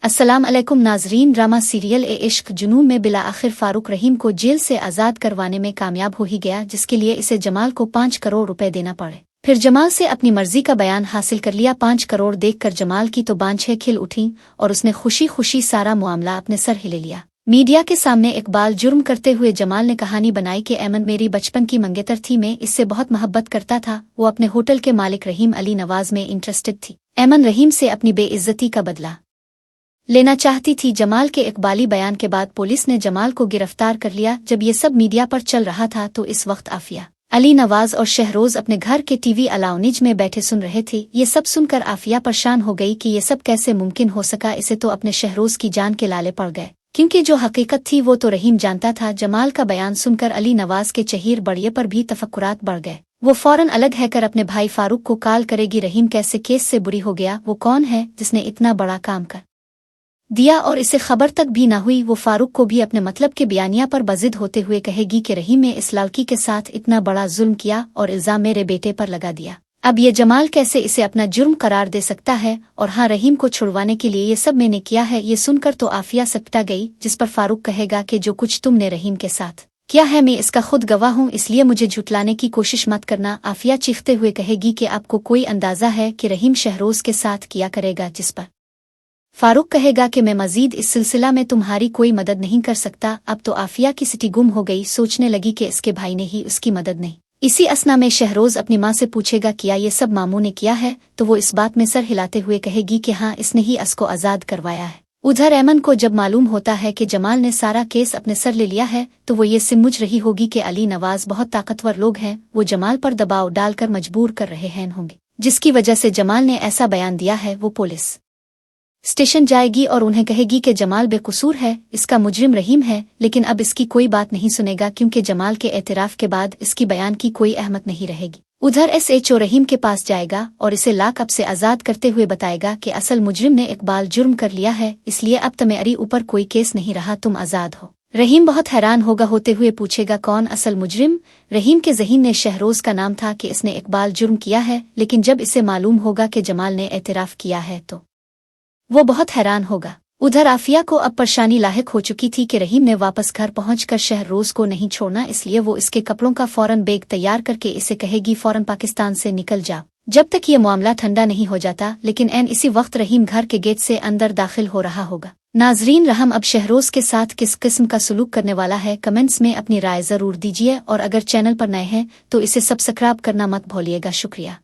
अस्सलाम अलैकुम नाजरीन। ड्रामा सीरियल ए इश्क जुनून में बिला आखिर फारूक रहीम को जेल से आज़ाद करवाने में कामयाब हो ही गया, जिसके लिए इसे जमाल को 5 करोड़ रुपए देना पड़े। फिर जमाल से अपनी मर्जी का बयान हासिल कर लिया। 5 करोड़ देखकर जमाल की तो बांछें खिल उठीं और उसने खुशी खुशी सारा मामला अपने सर ही ले लिया। मीडिया के सामने इकबाल जुर्म करते हुए जमाल ने कहानी बनाई कि ऐमन मेरी बचपन की मंगेतर थी, मैं इससे बहुत मोहब्बत करता था। वो अपने होटल के मालिक रहीम अली नवाज में इंटरेस्टेड थी। ऐमन रहीम से अपनी बेइज्जती का बदला लेना चाहती थी। जमाल के इकबाली बयान के बाद पुलिस ने जमाल को गिरफ्तार कर लिया। जब ये सब मीडिया पर चल रहा था तो इस वक्त आफिया, अली नवाज और शहरोज अपने घर के टीवी अलाउनिज में बैठे सुन रहे थे। ये सब सुनकर आफिया परेशान हो गई कि ये सब कैसे मुमकिन हो सका। इसे तो अपने शहरोज की जान के लाले पड़ गए, क्योंकि जो हकीकत थी वो तो रहीम जानता था। जमाल का बयान सुनकर अली नवाज के चहीर बड़िए पर भी तफक्कुरात बढ़ गए। वो फौरन अलग है कर अपने भाई फारूक को कॉल करेगी। रहीम कैसे केस से बुरी हो गया, वो कौन है जिसने इतना बड़ा काम कर दिया और इसे खबर तक भी ना हुई। वो फारूक को भी अपने मतलब के बयानिया पर बजिद होते हुए कहेगी कि रहीम ने इस लड़की के साथ इतना बड़ा जुल्म किया और इल्जाम मेरे बेटे पर लगा दिया। अब ये जमाल कैसे इसे अपना जुर्म करार दे सकता है? और हाँ, रहीम को छुड़वाने के लिए ये सब मैंने किया है। ये सुनकर तो आफिया सपटा गई, जिस पर फारूक कहेगा कि जो कुछ तुमने रहीम के साथ किया है मैं इसका खुद गवाह हूँ, इसलिए मुझे झुटलाने की कोशिश मत करना। आफिया चीखते हुए कहेगी कि आपको कोई अंदाजा है कि रहीम शहरोज के साथ किया करेगा? जिस पर फारूक कहेगा कि मैं मजीद इस सिलसिला में तुम्हारी कोई मदद नहीं कर सकता। अब तो आफिया की सिटी गुम हो गई, सोचने लगी कि इसके भाई ने ही उसकी मदद नहीं। इसी असना में शहरोज अपनी माँ से पूछेगा किया ये सब मामू ने किया है? तो वो इस बात में सर हिलाते हुए कहेगी कि हाँ, इसने ही असको आज़ाद करवाया है। उधर ऐमन को जब मालूम होता है कि जमाल ने सारा केस अपने सर ले लिया है तो वो ये समझ रही होगी कि अली नवाज बहुत ताकतवर लोग हैं, वो जमाल पर दबाव डालकर मजबूर कर रहे हैं होंगे, जिसकी वजह से जमाल ने ऐसा बयान दिया है। वो पुलिस स्टेशन जाएगी और उन्हें कहेगी कि जमाल बेकसूर है, इसका मुजरिम रहीम है। लेकिन अब इसकी कोई बात नहीं सुनेगा, क्योंकि जमाल के एतराफ़ के बाद इसकी बयान की कोई अहमियत नहीं रहेगी। उधर SHO रहीम के पास जाएगा और इसे लाक अप से आज़ाद करते हुए बताएगा कि असल मुजरिम ने इकबाल जुर्म कर लिया है, इसलिए अब तुम्हारी ऊपर कोई केस नहीं रहा, तुम आज़ाद हो। रहीम बहुत हैरान होगा, होते हुए पूछेगा कौन असल मुजरिम? रहीम के ज़हीन ने शहरोज का नाम था कि इसने इकबाल जुर्म किया है, लेकिन जब इसे मालूम होगा कि जमाल ने एतराफ़ किया है तो वो बहुत हैरान होगा। उधर आफिया को अब परेशानी लाहिक हो चुकी थी कि रहीम ने वापस घर पहुंचकर शहरोज को नहीं छोड़ना, इसलिए वो इसके कपड़ों का फौरन बैग तैयार करके इसे कहेगी फौरन पाकिस्तान से निकल जा, जब तक ये मामला ठंडा नहीं हो जाता। लेकिन एन इसी वक्त रहीम घर के गेट से अंदर दाखिल हो रहा होगा। नाजरीन, रहम अब शहरोज के साथ किस किस्म का सलूक करने वाला है, कमेंट्स में अपनी राय जरूर दीजिए और अगर चैनल पर नए हैं तो इसे सब्सक्राइब करना मत भूलिएगा। शुक्रिया।